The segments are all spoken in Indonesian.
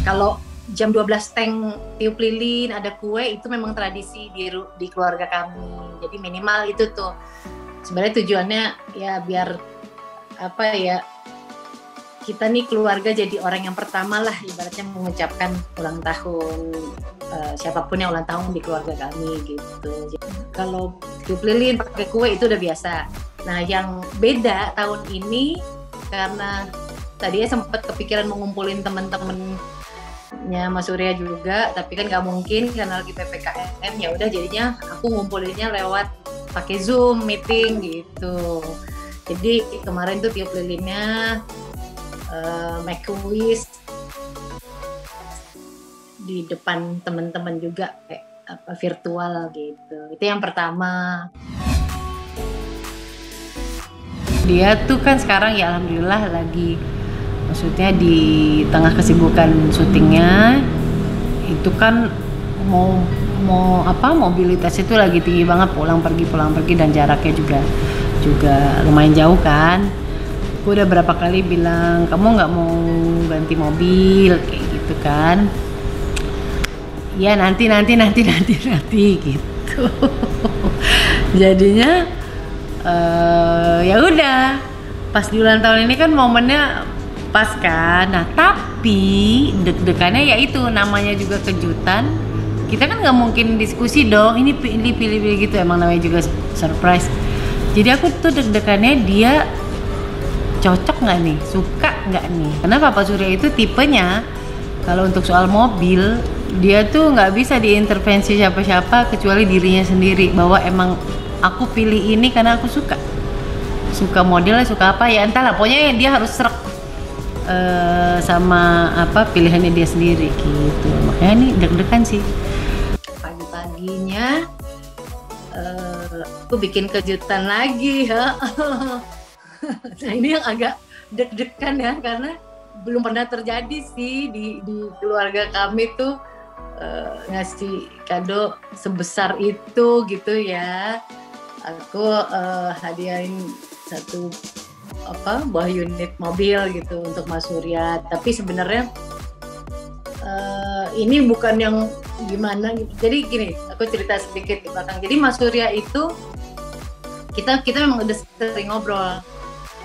Kalau jam 12 teng tiup lilin, ada kue, itu memang tradisi di keluarga kami. Jadi minimal itu tuh. Sebenarnya tujuannya ya biar apa ya, kita nih keluarga jadi orang yang pertama lah ibaratnya mengucapkan ulang tahun siapapun yang ulang tahun di keluarga kami gitu. Jadi, kalau tiup lilin pakai kue itu udah biasa. Nah yang beda tahun ini karena tadinya sempat kepikiran mengumpulin teman-temannya Mas Surya juga, tapi kan nggak mungkin karena lagi PPKM. Ya udah jadinya aku ngumpulinnya lewat pakai Zoom meeting gitu. Jadi kemarin tuh tiup lilinnya make a wish di depan teman-teman juga kayak apa virtual gitu. Itu yang pertama. Dia tuh kan sekarang ya alhamdulillah lagi, maksudnya di tengah kesibukan syutingnya itu kan mau mobilitas itu lagi tinggi banget, pulang pergi dan jaraknya juga lumayan jauh kan. Aku udah berapa kali bilang kamu nggak mau ganti mobil kayak gitu kan. Ya nanti gitu. Jadinya ya udah pas di ulang tahun ini kan momennya pas kan. Nah tapi deg-degannya ya itu namanya juga kejutan. Kita kan nggak mungkin diskusi dong. Ini pilih gitu, emang namanya juga surprise. Jadi aku tuh deg-degannya dia cocok nggak nih, suka nggak nih? Karena Papa Surya itu tipenya kalau untuk soal mobil dia tuh nggak bisa diintervensi siapa-siapa kecuali dirinya sendiri. Bahwa emang aku pilih ini karena aku suka modelnya, suka apa ya entahlah. Pokoknya dia harus serak sama apa pilihannya dia sendiri gitu. Makanya nih deg-degan sih. Pagi-paginya aku bikin kejutan lagi ya. Nah ini yang agak deg-degan ya, karena belum pernah terjadi sih di keluarga kami tuh ngasih kado sebesar itu gitu ya. Aku hadiahin satu buah unit mobil gitu untuk Mas Surya. Tapi sebenarnya ini bukan yang gimana gitu. Jadi gini, aku cerita sedikit di belakang. Jadi Mas Surya itu kita memang udah sering ngobrol.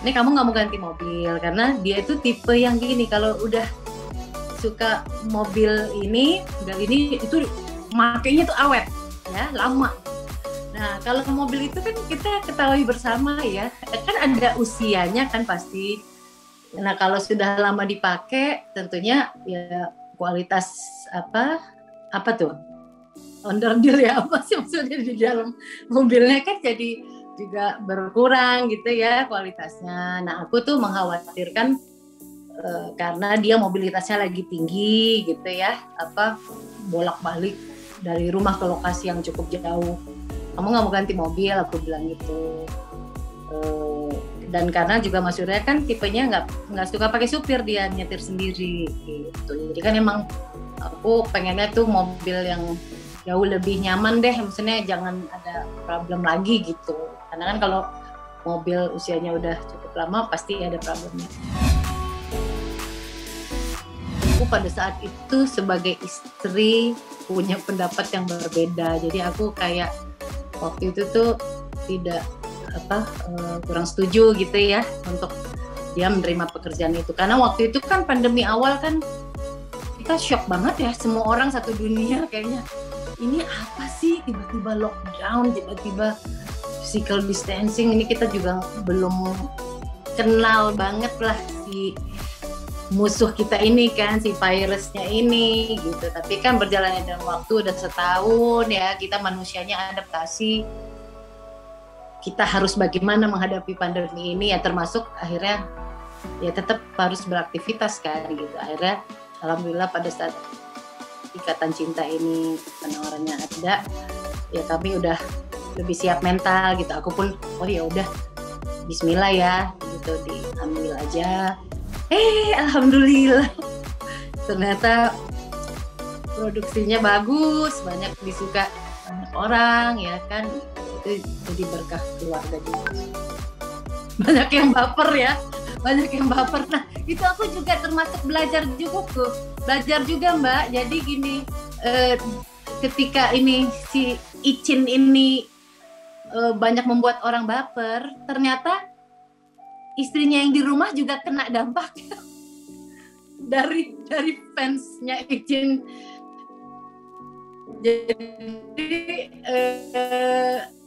Ini kamu nggak mau ganti mobil karena dia itu tipe yang gini, kalau udah suka mobil ini itu makainya tuh awet ya, lama. Nah kalau mobil itu kan kita ketahui bersama ya, kan ada usianya kan pasti. Nah kalau sudah lama dipakai tentunya ya kualitas apa tuh onderdil ya, apa sih maksudnya di dalam mobilnya kan jadi juga berkurang gitu ya kualitasnya. Nah aku tuh mengkhawatirkan karena dia mobilitasnya lagi tinggi gitu ya, bolak-balik dari rumah ke lokasi yang cukup jauh. Kamu nggak mau ganti mobil, aku bilang gitu. Dan karena juga Mas Surya kan tipenya nggak suka pakai supir, dia nyetir sendiri gitu. Jadi kan emang aku pengennya tuh mobil yang jauh lebih nyaman deh, maksudnya jangan ada problem lagi gitu. Karena kan kalau mobil usianya udah cukup lama pasti ada problemnya. Aku pada saat itu sebagai istri punya pendapat yang berbeda. Jadi aku kayak waktu itu tuh tidak kurang setuju gitu ya untuk dia menerima pekerjaan itu. Karena waktu itu kan pandemi awal kan kita shock banget ya, semua orang satu dunia kayaknya. Ini apa sih, tiba-tiba lockdown, tiba-tiba physical distancing. Ini kita juga belum kenal banget lah si musuh kita ini kan, si virusnya ini gitu. Tapi kan berjalannya dalam waktu udah setahun ya, kita manusianya adaptasi. Kita harus bagaimana menghadapi pandemi ini ya, termasuk akhirnya ya tetap harus beraktivitas kan gitu. Akhirnya alhamdulillah pada saat ikatan cinta ini penawarannya ada, ya kami udah lebih siap mental gitu. Aku pun ya udah bismillah ya gitu, diambil aja. Alhamdulillah ternyata produksinya bagus, banyak disuka banyak orang ya kan. Itu jadi berkah keluarga juga. Banyak yang baper ya, banyak yang baper. Nah itu aku juga termasuk belajar juga Mbak. Jadi gini, ketika ini si Icin ini banyak membuat orang baper, ternyata istrinya yang di rumah juga kena dampak dari fansnya Icin. Jadi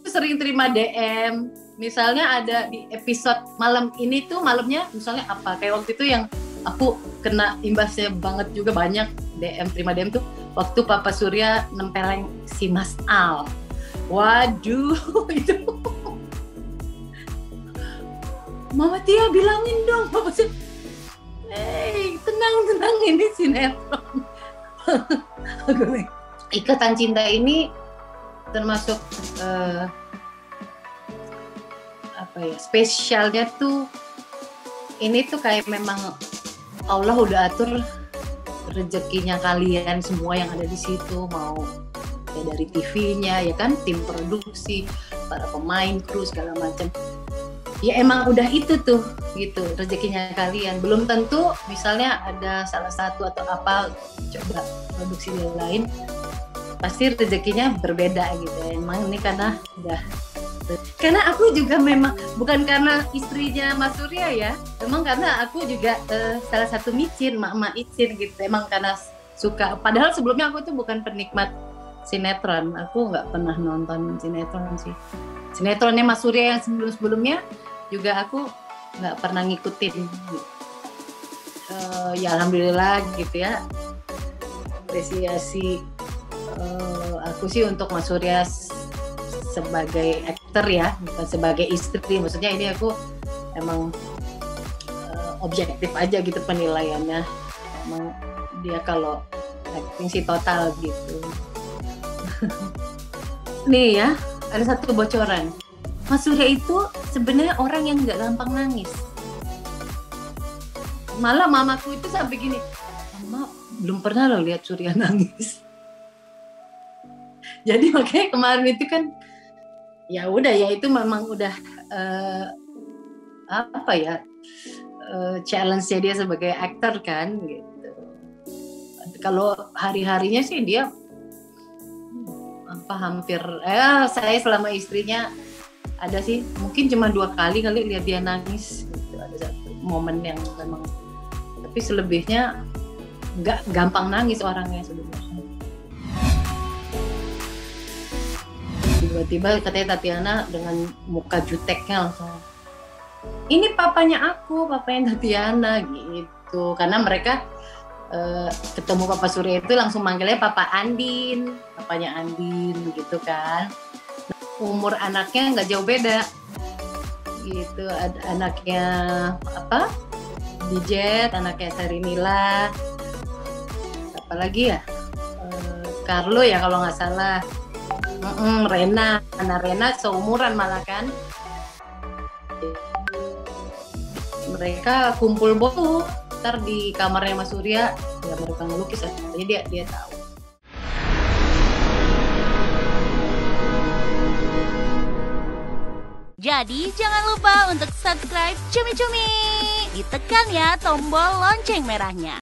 sering terima DM, misalnya ada di episode malam ini tuh, malamnya misalnya apa, kayak waktu itu yang aku kena imbasnya banget juga, banyak terima DM tuh waktu Papa Surya nempeleng si Mas Al. Waduh, itu Mama Tia bilangin dong Papa Surya, tenang ini sinetron. Ikatan Cinta ini termasuk spesialnya tuh, ini tuh kayak memang Allah udah atur rezekinya kalian semua yang ada di situ, mau ya dari TV-nya ya kan, tim produksi, para pemain, kru segala macam. Ya emang udah itu tuh gitu rezekinya kalian. Belum tentu misalnya ada salah satu atau apa coba produksi yang lain, pasti rezekinya berbeda gitu. Emang ini karena aku juga memang bukan karena istrinya Mas Surya ya, memang karena aku juga salah satu micin, mak Icin gitu. Emang karena suka, padahal sebelumnya aku tuh bukan penikmat sinetron, aku nggak pernah nonton sinetron sih. Sinetronnya Mas Surya yang sebelumnya juga aku nggak pernah ngikutin. Ya alhamdulillah gitu ya, apresiasi aku sih untuk Mas Surya sebagai aktor ya, bukan sebagai istri. Maksudnya ini aku emang objektif aja gitu penilaiannya. Emang dia kalau acting sih total gitu. Nih ya, ada satu bocoran. Mas Surya itu sebenarnya orang yang nggak gampang nangis. Malah mamaku itu sampai gini, Mama belum pernah loh lihat Surya nangis. Jadi makanya kemarin itu kan ya udah ya, itu memang udah challenge-nya dia sebagai aktor kan gitu. Kalau hari-harinya sih dia hampir saya selama istrinya ada sih mungkin cuma 2 kali lihat dia nangis gitu. Ada satu momen yang memang, tapi selebihnya nggak gampang nangis orangnya sebenarnya. Tiba-tiba katanya Tatiana dengan muka juteknya langsung, ini papanya Tatiana gitu. Karena mereka ketemu Papa Surya itu langsung manggilnya Papa Andin, papanya Andin gitu kan. Umur anaknya nggak jauh beda gitu. Ada anaknya Dijet, anaknya Sarinila, apalagi ya Carlo ya kalau nggak salah. Rena seumuran malah kan. Mereka kumpul bolu ntar di kamarnya Mas Surya, ya mereka ngelukis aja, dia tahu. Jadi jangan lupa untuk subscribe Cumi Cumi, ditekan ya tombol lonceng merahnya.